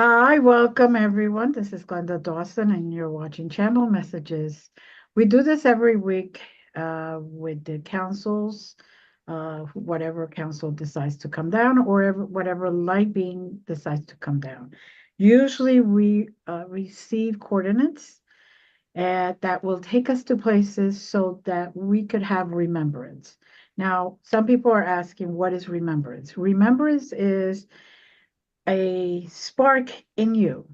Hi, welcome everyone. This is Glenda Dawson, and you're watching Channel Messages. We do this every week with the councils, whatever council decides to come down, or whatever light being decides to come down. Usually, we receive coordinates that will take us to places so that we could have remembrance. Now, some people are asking, what is remembrance? Remembrance is a spark in you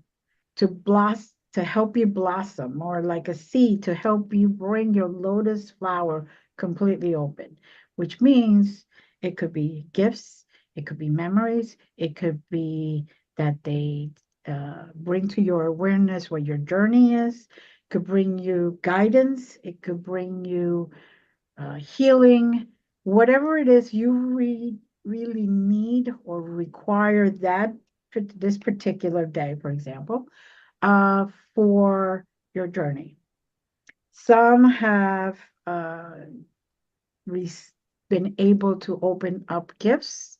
to blossom, to help you blossom, or like a seed to help you bring your lotus flower completely open, which means it could be gifts, it could be memories, it could be that they bring to your awareness what your journey is, could bring you guidance, it could bring you healing, whatever it is you really need or require that this particular day, for example, uh, for your journey. Some have re- been able to open up gifts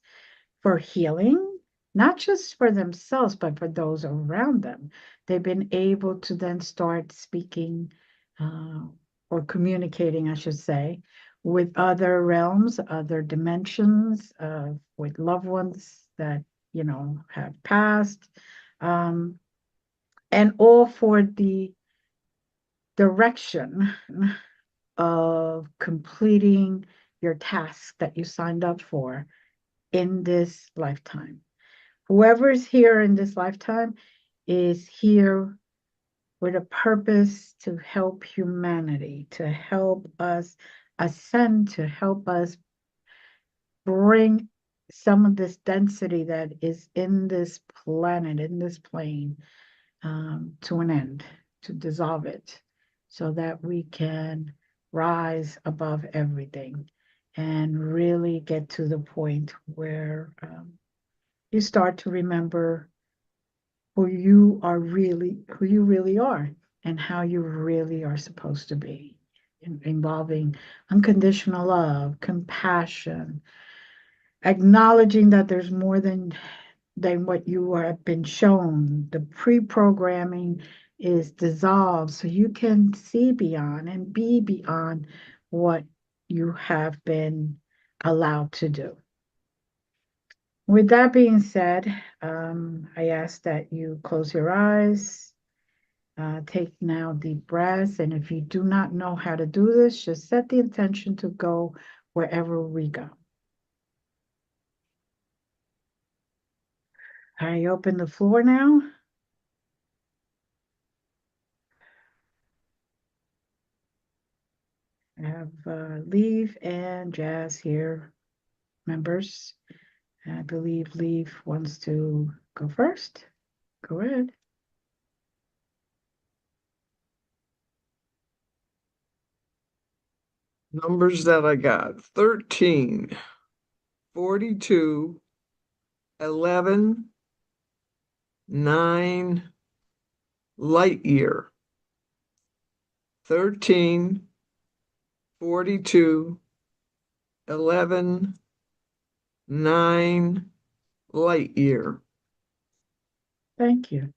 for healing, not just for themselves, but for those around them. They've been able to then start speaking uh, or communicating, I should say, with other realms, other dimensions, with loved ones that, have passed, um, and all for the direction of completing your task that you signed up for in this lifetime. Whoever's here in this lifetime is here with a purpose to help humanity, to help us ascend, to help us bring some of this density that is in this planet, in this plane, to an end, to dissolve it, so that we can rise above everything and really get to the point where you start to remember who you really are, and how you really are supposed to be, involving unconditional love, compassion, acknowledging that there's more than what you have been shown. The pre-programming is dissolved so you can see beyond and be beyond what you have been allowed to do. With that being said, I ask that you close your eyes, take now deep breaths, and if you do not know how to do this, just set the intention to go wherever we go. I open the floor now. I have Leave and Jazz here, members. I believe Leave wants to go first. Go ahead. Numbers that I got: 13, 42, 11, 9, light year. 13, 42, 11, 9, light year. Thank you.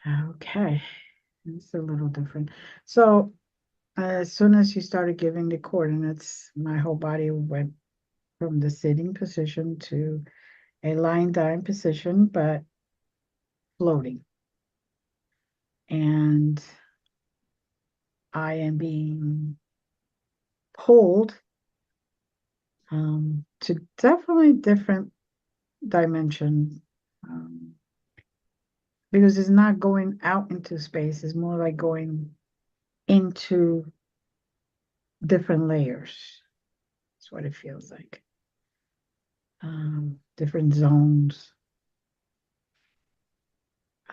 Okay, it's a little different. So as soon as you started giving the coordinates, my whole body went from the sitting position to a lying down position, but floating. And I am being pulled to definitely different dimension, um, because it's not going out into space. It's more like going into different layers. That's what it feels like. Different zones.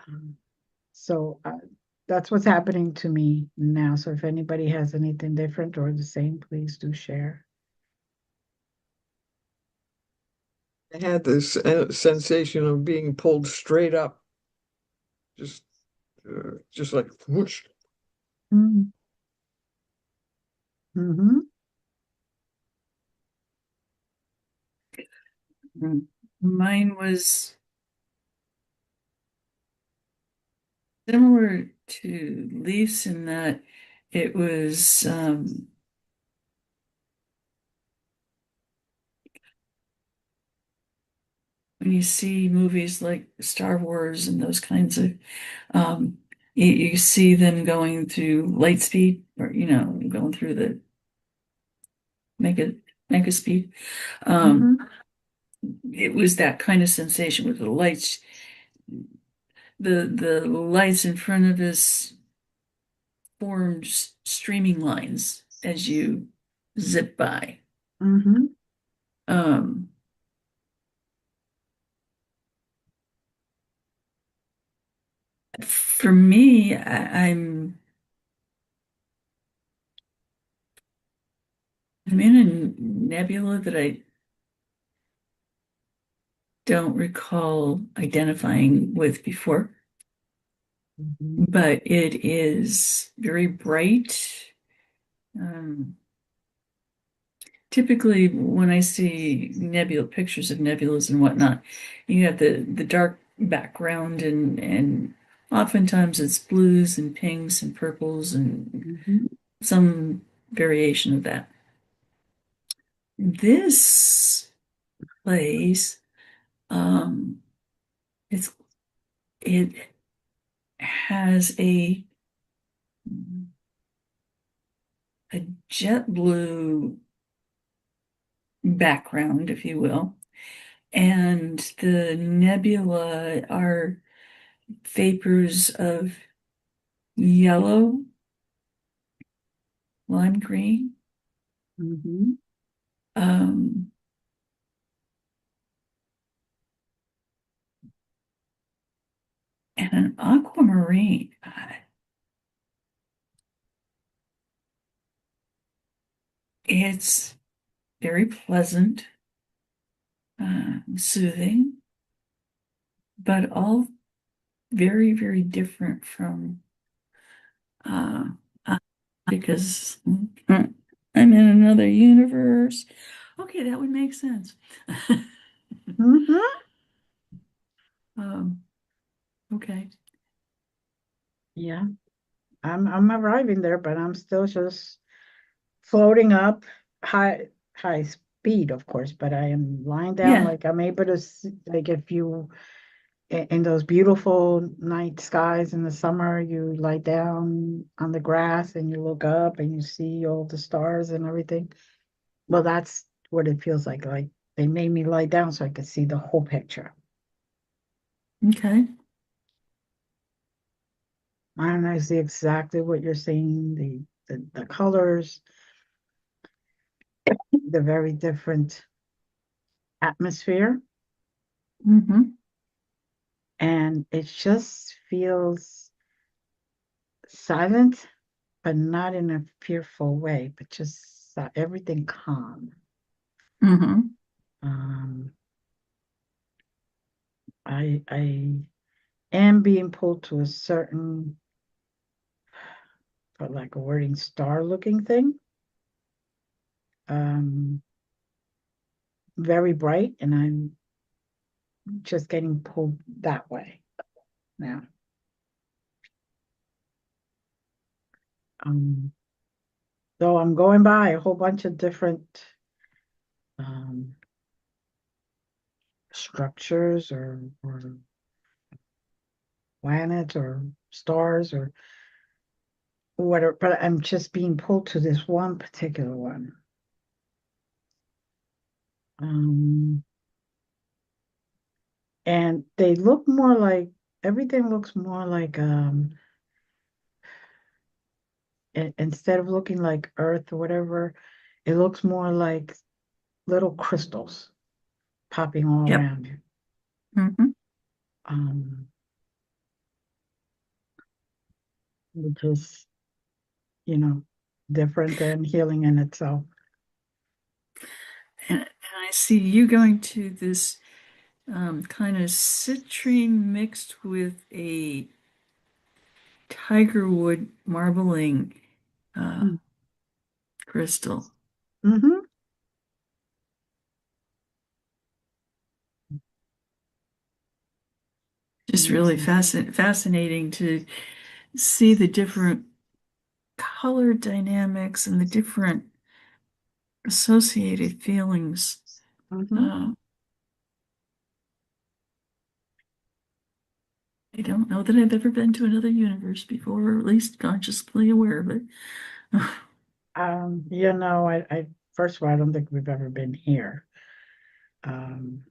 Um, so that's what's happening to me now. So if anybody has anything different or the same, please do share. I had this sensation of being pulled straight up, just, just like whoosh. Mm-hmm. Mm-hmm. Mm. Mine was similar to Leaf's in that it was when you see movies like Star Wars and those kinds of um, you see them going through light speed or going through the mega mega speed. Um, Mm-hmm. it was that kind of sensation with the lights, the lights in front of us formed streaming lines as you zip by. Mm-hmm. Um, for me, I'm in a nebula that I don't recall identifying with before, Mm-hmm. but it is very bright. Um, Typically, when I see nebula pictures of nebulas and whatnot, you have the dark background and oftentimes it's blues and pinks and purples and Mm-hmm. some variation of that. This place, um, it's it has a jet blue background, if you will, and the nebula are vapors of yellow, lime green, Mm-hmm. um, and an aquamarine. It's very pleasant, soothing, but all very, very different from uh, uh, because I'm in another universe. Okay, that would make sense. Mm-hmm. Um, okay. Yeah, I'm arriving there, but I'm still just floating up high speed, of course, but I am lying down Yeah. like I'm able to see, like if you in those beautiful night skies in the summer, you lie down on the grass and you look up and you see all the stars and everything. Well, that's what it feels like. Like they made me lie down so I could see the whole picture. Okay. And I see exactly what you're saying, the colors, the very different atmosphere, Mm-hmm. and it just feels silent, but not in a fearful way, but just everything calm. Mm-hmm. Um, I am being pulled to a certain, for like a wording, star looking thing. Um, very bright, and I'm just getting pulled that way now. Um, so I'm going by a whole bunch of different um, structures or planets or stars or whatever, but I'm just being pulled to this one particular one. Um, and they look more like everything looks more like instead of looking like Earth or whatever, it looks more like little crystals popping all Yep. around you. Mm-hmm. Um, which is, you know, different than healing in itself. And I see you going to this kind of citrine mixed with a tigerwood marbling uh, crystal. Mm-hmm. just really fascinating to see the different color dynamics and the different associated feelings. Mhm. I don't know that I've ever been to another universe before, or at least consciously aware of it. I first of all, I don't think we've ever been here. Um,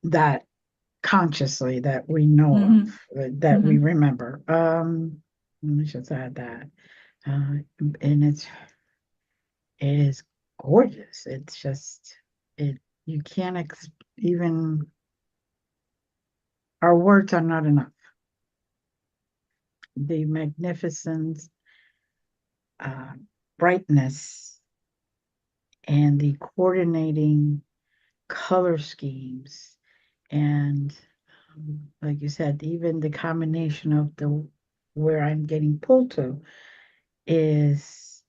that consciously that we know Mhm. of, that we Mhm. remember. Let me just add that. And it is gorgeous. It's just it you can't even our words are not enough. The magnificence, uh, brightness, and the coordinating color schemes, and like you said, even the combination of the where I'm getting pulled to is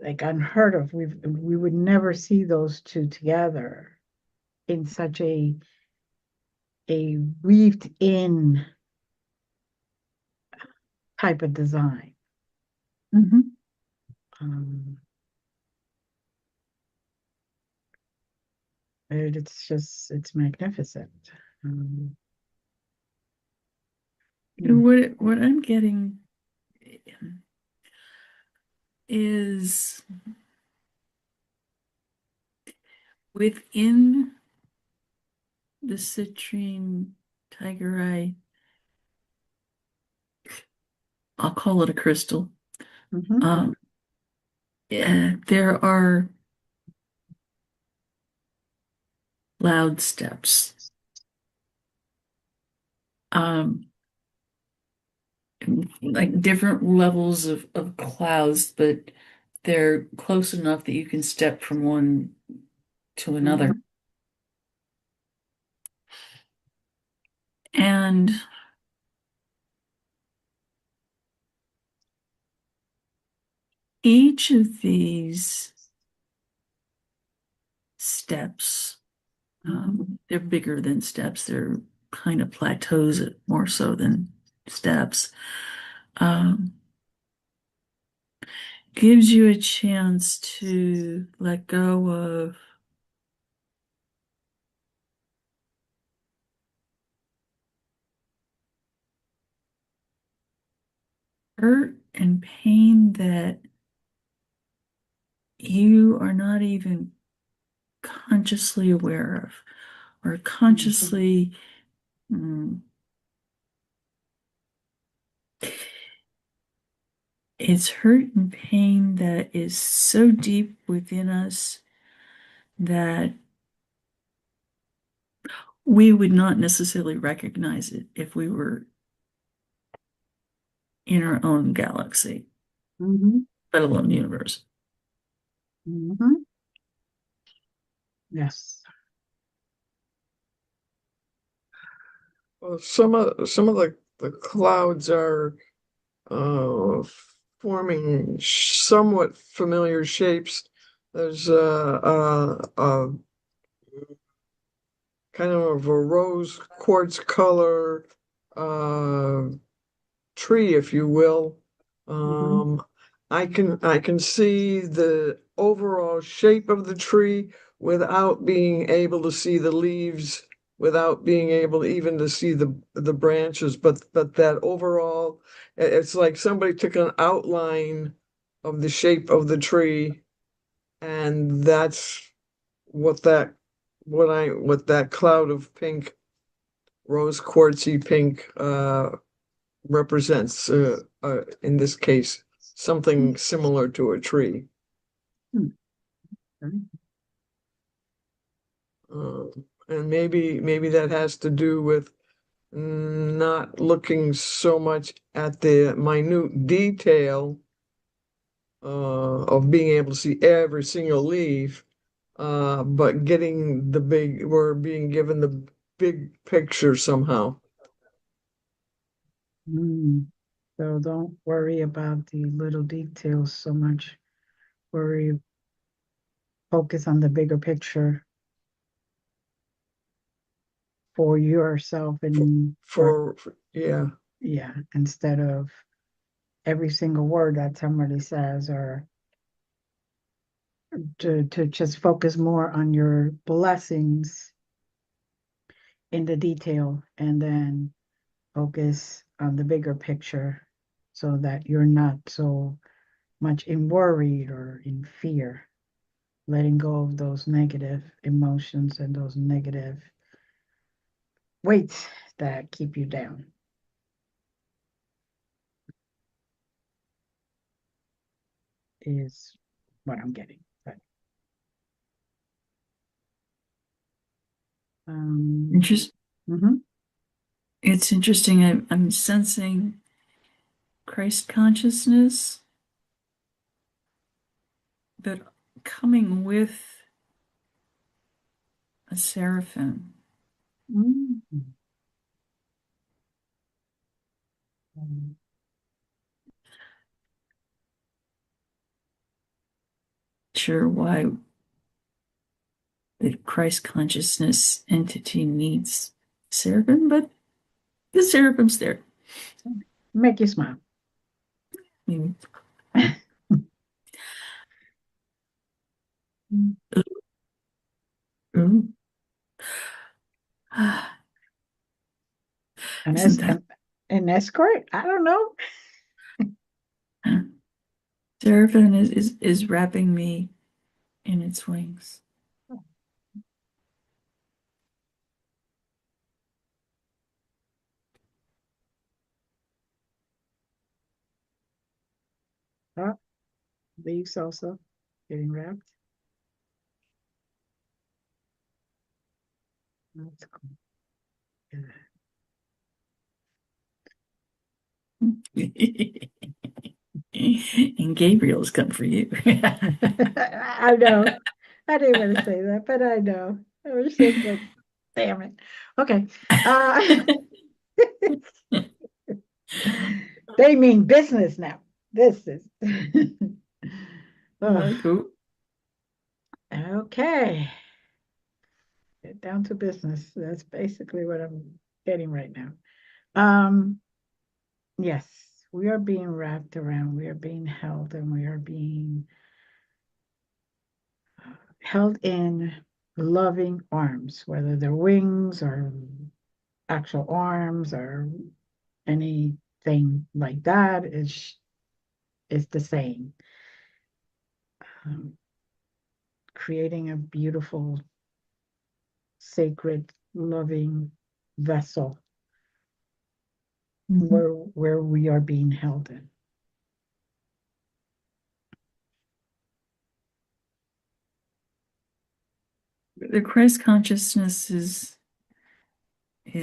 like unheard of. We would never see those two together in such a weaved in type of design. Mhm. Um, it's magnificent. Um, mm, What I'm getting is within the citrine tiger eye, I'll call it a crystal. mhm, Um, there are loud steps, um, like different levels of clouds, but they're close enough that you can step from one to another. mhm, And each of these steps, mhm, they're bigger than steps. They're kind of plateaus more so than steps. Um, gives you a chance to let go of hurt and pain that you are not even consciously aware of or mhm, consciously mm, it's hurt and pain that is so deep within us that we would not necessarily recognize it if we were in our own galaxy, mhm, let alone universe. mhm. Yes. Well, some of the clouds are uh, forming somewhat familiar shapes. There's kind of a rose quartz color uh, tree, if you will. Mhm, Um, I can see the overall shape of the tree without being able to see the leaves, without being able even to see the branches, but that overall, it's like somebody took an outline of the shape of the tree, and that's what that what that cloud of pink, rose quartzy pink represents, in this case, something similar to a tree. mhm, mhm. Uh, and maybe that has to do with not looking so much at the minute detail of being able to see every single leaf, but we're being given the big picture somehow. Mm. So don't worry about the little details so much. Worry, focus on the bigger picture. for yourself and yeah. yeah, instead of every single word that somebody says, or to just focus more on your blessings in the detail and then focus on the bigger picture so that you're not so much in worried or in fear, letting go of those negative emotions and those negative weights that keep you down. Is what I'm getting. But Interest, mhm. it's interesting. I'm sensing Christ consciousness, but coming with a seraphim. Mm. Sure why the Christ consciousness entity needs seraphim, but the seraphim's there. Make you smile. Mm. Ooh. An, Isn't es- that an escort? I don't know. seraphim is wrapping me in its wings. Oh, leaves also getting wrapped. That's cool. And Gabriel's come for you. I know. I didn't want to say that, but I know. I was just like, damn it. Okay. Uh, they mean business now. This is. Oh, Cool. okay. Get down to business. That's basically what I'm getting right now. Um, yes, we are being wrapped around, we are being held, and we are being held in loving arms, whether they're wings or actual arms or anything like that is the same. Um, Creating a beautiful, sacred, loving vessel Mhm. where we are being held in. The Christ consciousness is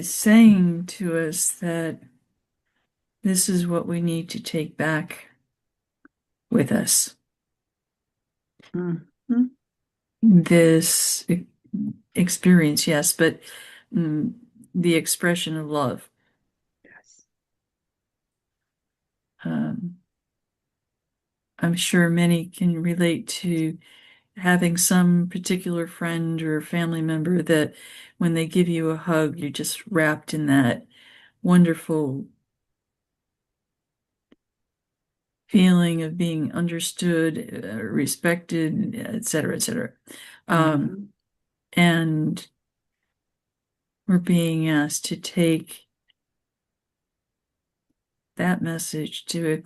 saying to us that this is what we need to take back with us. Mhm. This experience, yes, but mm, the expression of love. Yes. Um, I'm sure many can relate to having some particular friend or family member that when they give you a hug, you're just wrapped in that wonderful feeling of being understood, respected, et cetera, et cetera. Mhm. And we're being asked to take that message, to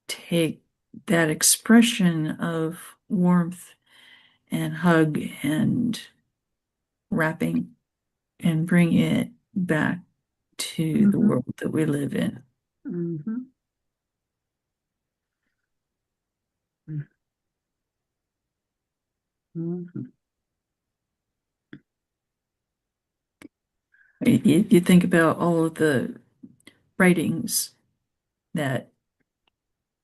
take that expression of warmth and hug and wrapping and bring it back to the Mhm. world that we live in. Mhm. Mhm. If you think about all of the writings that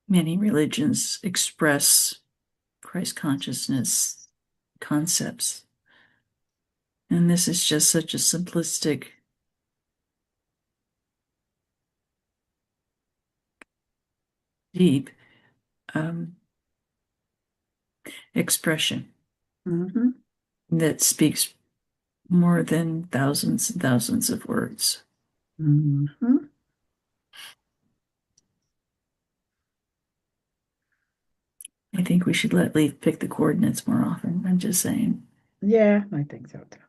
many religions express Christ consciousness concepts, and this is just such a simplistic, deep expression Mhm. that speaks more than thousands and thousands of words. Mhm. I think we should let Leaf pick the coordinates more often. I'm just saying. Yeah, I think so too.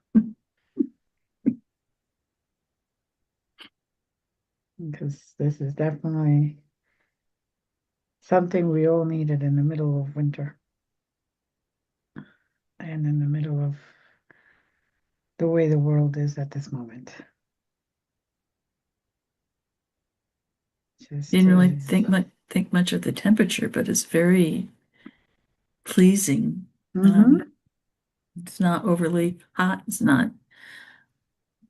Because this is definitely something we all needed in the middle of winter and in the middle of the way the world is at this moment. Just Didn't really to, think much of the temperature, but it's very pleasing. mm-hmm, Um, it's not overly hot. It's not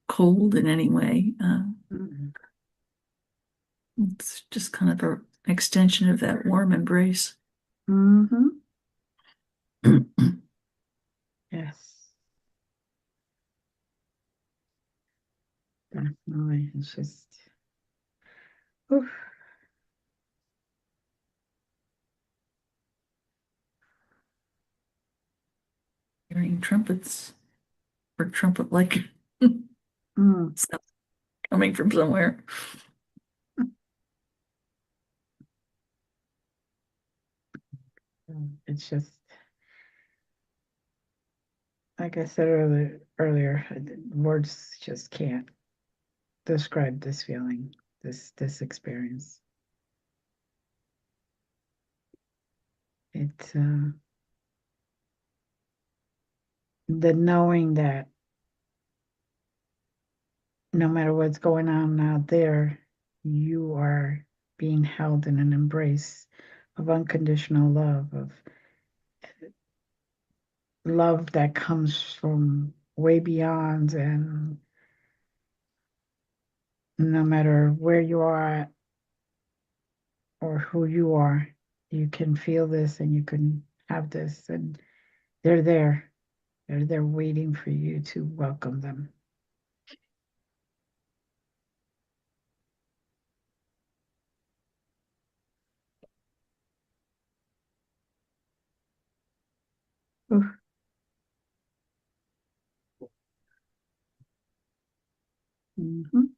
cold in any way. mm-hmm, It's just kind of an extension of that warm embrace. mm-hmm, yes, definitely. It's just, oof. Hearing trumpets or trumpet-like Mm. stuff coming from somewhere. It's just, like I said earlier, words just can't describe this feeling, this experience. It's the knowing that no matter what's going on out there, you are being held in an embrace of unconditional love, of love that comes from way beyond, and no matter where you are or who you are, you can feel this and you can have this, and they're there. They're there waiting for you to welcome them. Oof. Mhm.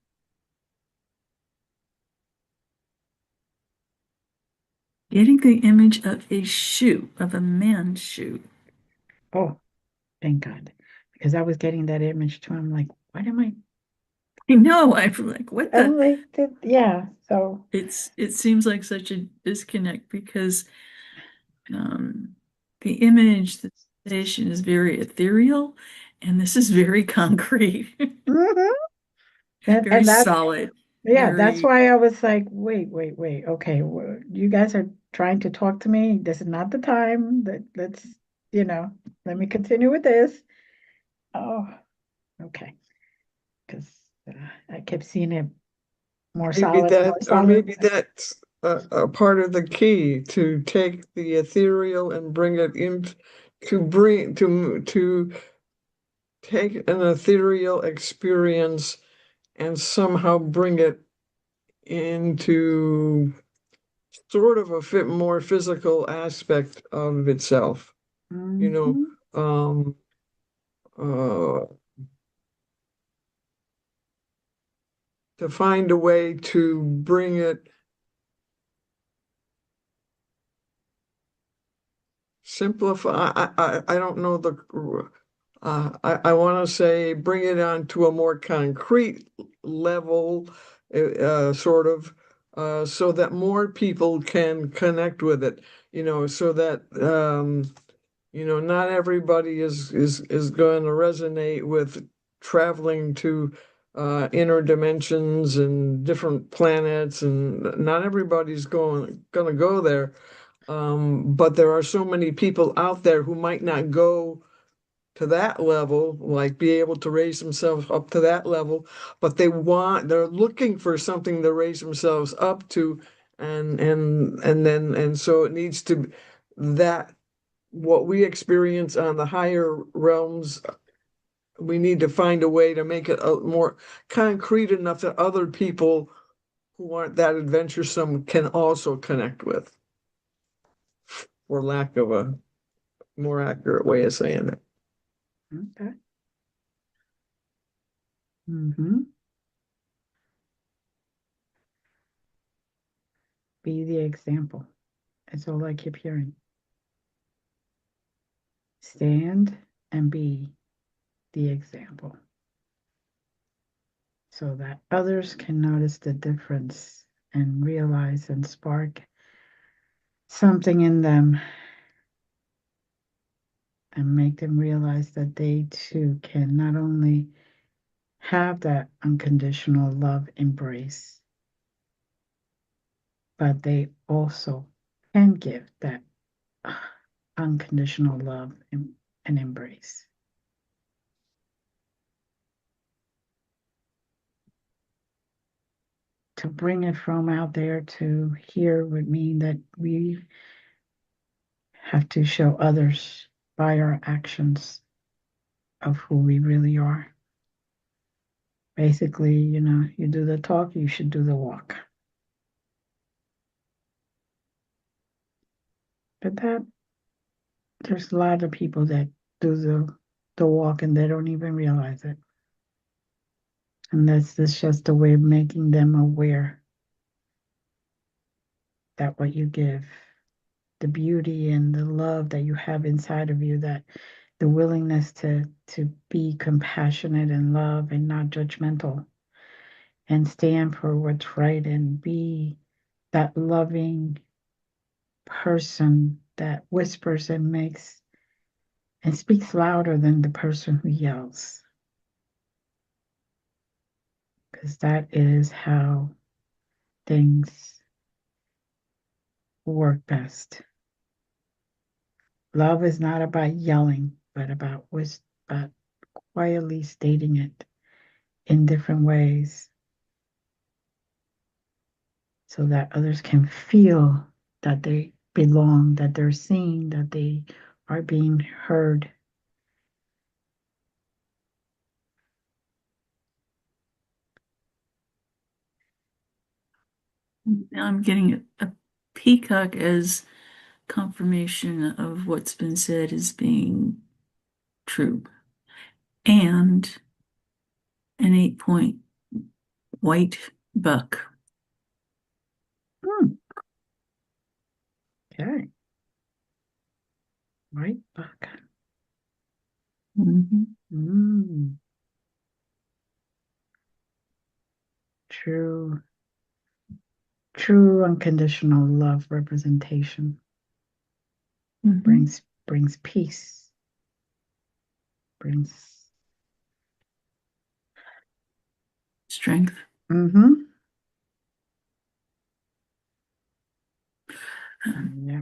Getting the image of a shoe, of a man's shoe. Oh, thank God. Because I was getting that image too. I'm like, what am I? I know. I'm like, what the? I'm like, yeah. So, It seems like such a disconnect because um, the image, the sensation is very ethereal, and this is very concrete, mhm. and, very and that, solid, yeah, that's very. why I was like, wait. Okay, you guys are trying to talk to me. This is not the time. Let's, you know, let me continue with this. Oh, okay. Because I kept seeing it Maybe more or solid. maybe that's a part of the key to take the ethereal and bring it in, to take an ethereal experience and somehow bring it into sort of a more physical aspect of itself. You know, Mhm. uh, to find a way to bring it, simplify. I don't know I want to say bring it on to a more concrete level, sort of, so that more people can connect with it. So that not everybody is going to resonate with traveling to inner dimensions and different planets, and not everybody's going to go there. But there are so many people out there who might not go to that level, like be able to raise themselves up to that level, but they're looking for something to raise themselves up to, and so it needs to that what we experience on the higher realms, we need to find a way to make it more concrete enough that other people who aren't that adventuresome can also connect with, for lack of a more accurate way of saying it. Okay. Mm-hmm. Be the example. That's all I keep hearing. Stand and be the example so that others can notice the difference and realize and spark something in them and make them realize that they too can not only have that unconditional love embrace, but they also can give that unconditional love and embrace. To bring it from out there to here would mean that we have to show others by our actions of who we really are. Basically, you do the talk, you should do the walk. But there's a lot of people that do the walk and they don't even realize it. And that's just a way of making them aware that what you give, the beauty and the love that you have inside of you, that the willingness to be compassionate and love and not judgmental and stand for what's right and be that loving person that whispers and makes and speaks louder than the person who yells. Because that is how things work best. Love is not about yelling, but about quietly stating it in different ways so that others can feel that they belong, that they're seen, that they are being heard. Now I'm getting a peacock as confirmation of what's been said as being true. And an 8-point white buck. Hmm. Okay. Right back. Mhm. Mm. True, true unconditional love representation Mhm. brings peace, brings Strength. mm-hmm. Yeah.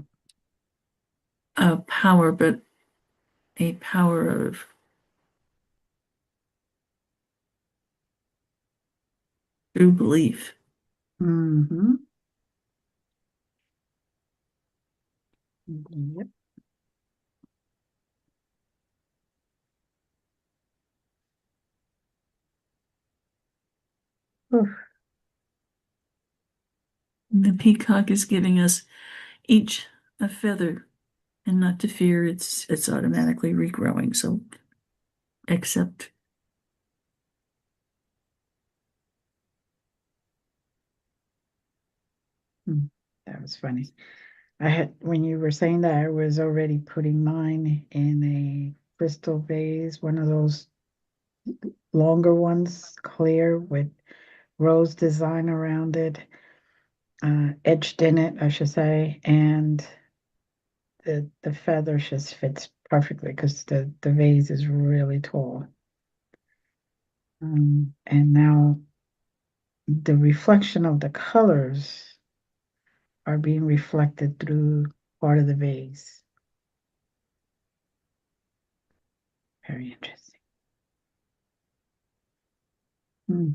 A power, but a power of true belief. Mm-hmm. Yep. Oof. The peacock is giving us each a feather, and not to fear it's automatically regrowing. So accept. Hmm. That was funny. I had when you were saying that, I was already putting mine in a crystal vase, one of those longer ones, clear with rose design around it, etched in it, I should say, and the feather just fits perfectly because the vase is really tall. And now the reflection of the colors are being reflected through part of the vase. Very interesting. Hmm.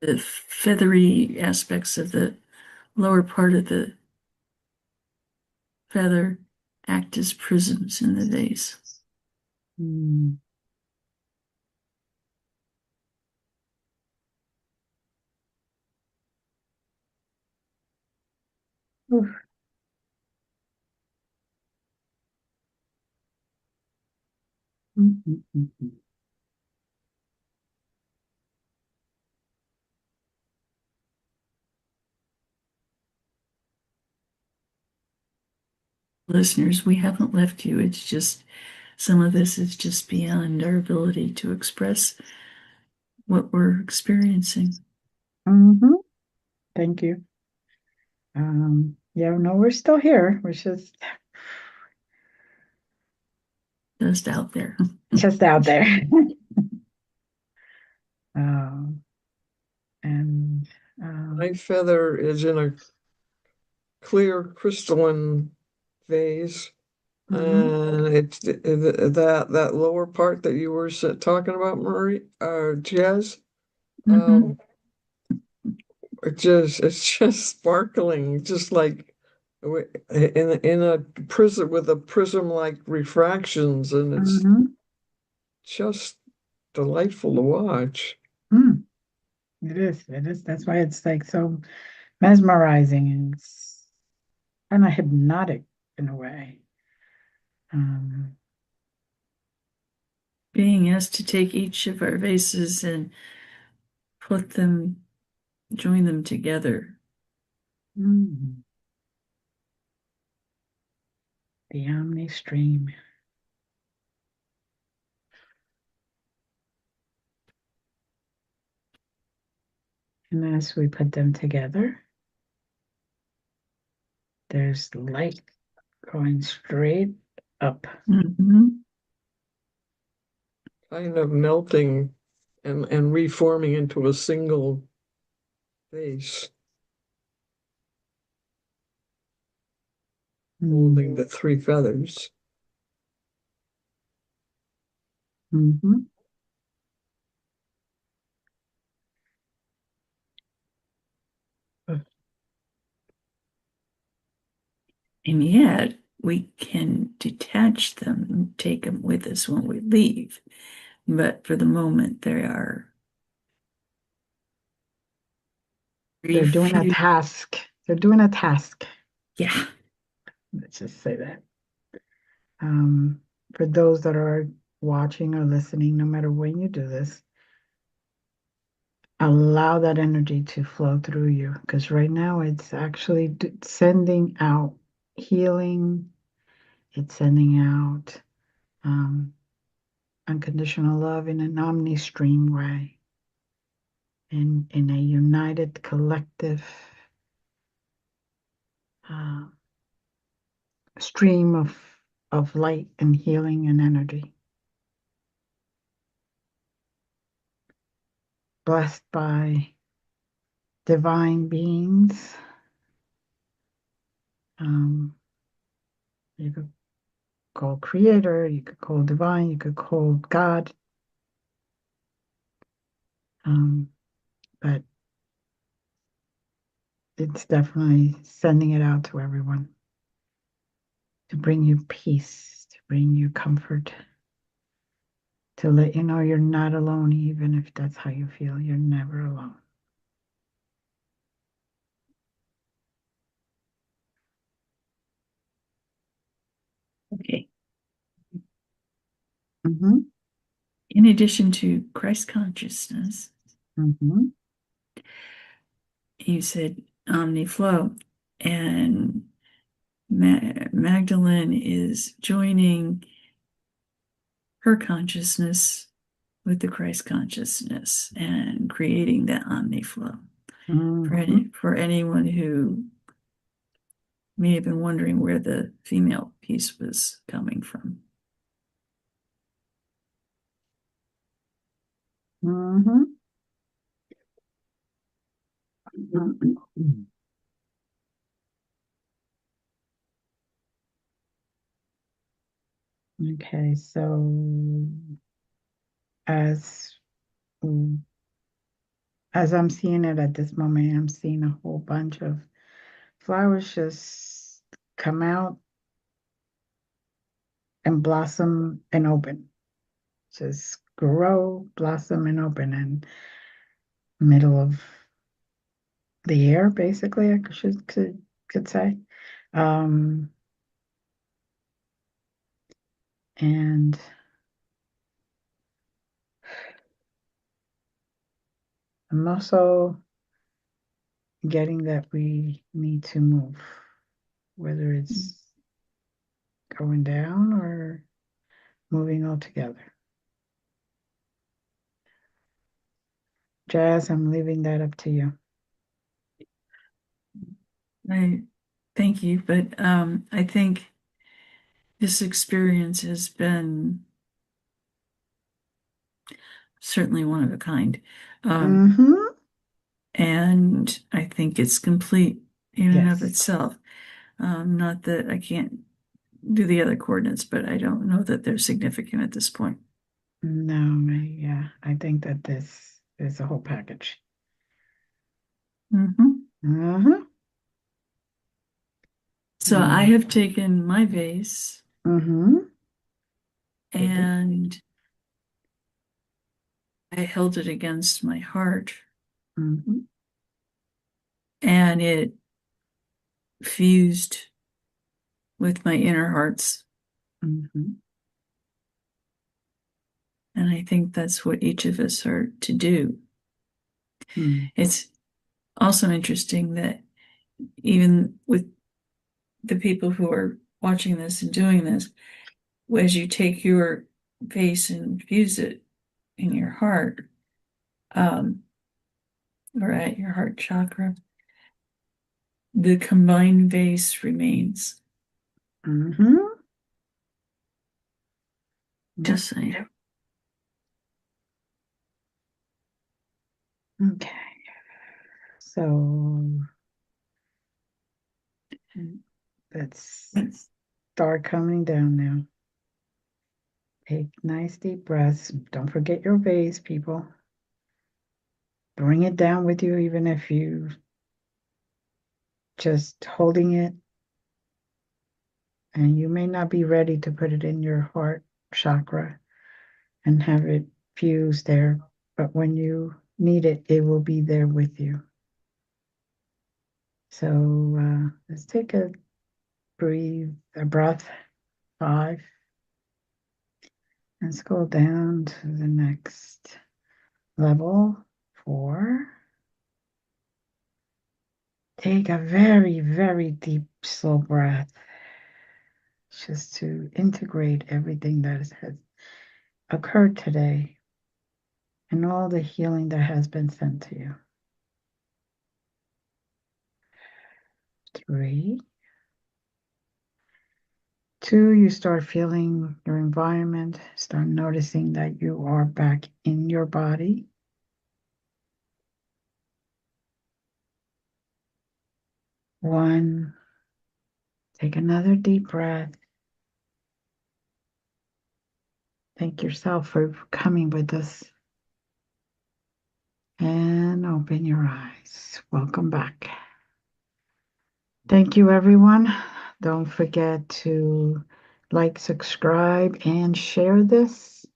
The feathery aspects of the lower part of the feather act as prisms in the vase. Hmm. Oof. Listeners, we haven't left you. It's just some of this is just beyond our ability to express what we're experiencing. Thank you. Yeah, no, we're still here. We're just Out there. just out there. And My feather is in a clear crystalline vase. And it's that lower part that you were talking about, Marie, Jazz. It's just sparkling, just like in a prism with a prism-like refractions, and it's just delightful to watch. It is. It is. That's why it's like so mesmerizing and kind of hypnotic in a way. Being asked to take each of our vases and join them together. The Omni Stream. And as we put them together, there's light going straight up. Kind of melting and reforming into a single face, holding the three feathers. And yet we can detach them and take them with us when we leave. But for the moment, they are. They're doing a task. They're doing a task. Yeah. Let's just say that. For those that are watching or listening, no matter when you do this, allow that energy to flow through you, because right now it's actually sending out healing. It's sending out unconditional love in an omni stream way, in a united collective stream of light and healing and energy. Blessed by divine beings. You could call creator, you could call divine, you could call God. But it's definitely sending it out to everyone to bring you peace, to bring you comfort, to let you know you're not alone, even if that's how you feel. You're never alone. Okay. In addition to Christ consciousness, you said omni flow, and Magdalene is joining her consciousness with the Christ consciousness and creating that omni flow. For anyone who may have been wondering where the female piece was coming from. Okay, so as I'm seeing it at this moment, I'm seeing a whole bunch of flowers just come out and blossom and open. Just grow, blossom, and open, and middle of the air, basically, I could say. And I'm also getting that we need to move, whether it's going down or moving altogether. Jazz, I'm leaving that up to you. I thank you, but I think this experience has been certainly one of a kind. Mm-hmm. And I think it's complete in and of Yes. itself. Not that I can't do the other coordinates, but I don't know that they're significant at this point. No, yeah, I think that this is a whole package. Mhm. Uh-huh. So I have taken my vase Mm-hmm. and I held it against my heart, Mm-hmm. and it fused with my inner hearts. Mm-hmm. And I think that's what each of us are to do. Mm-hmm. It's also interesting that even with the people who are watching this and doing this, as you take your vase and fuse it in your heart, um, or at your heart chakra, the combined vase remains. Mm-hmm. Just saying. Okay. So let's start coming down now. Take nice deep breaths. Don't forget your vase, people. Bring it down with you, even if you just holding it, and you may not be ready to put it in your heart chakra and have it fused there, but when you need it, it will be there with you. So let's take a breath, 5. Let's go down to the next level, 4. Take a very, very deep, slow breath just to integrate everything that has occurred today and all the healing that has been sent to you. 3. 2, you start feeling your environment, start noticing that you are back in your body. 1, take another deep breath. Thank yourself for coming with us. And open your eyes. Welcome back. Thank you, everyone. Don't forget to like, subscribe, and share this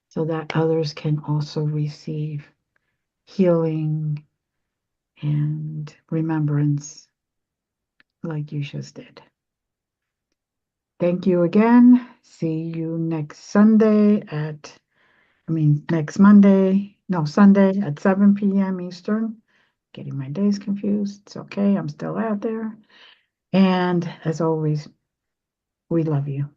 so that others can also receive healing and remembrance like you just did. Thank you again. See you next Sunday next Monday, no, Sunday at 7 p.m. Eastern. Getting my days confused. It's okay. I'm still out there. And as always, we love you.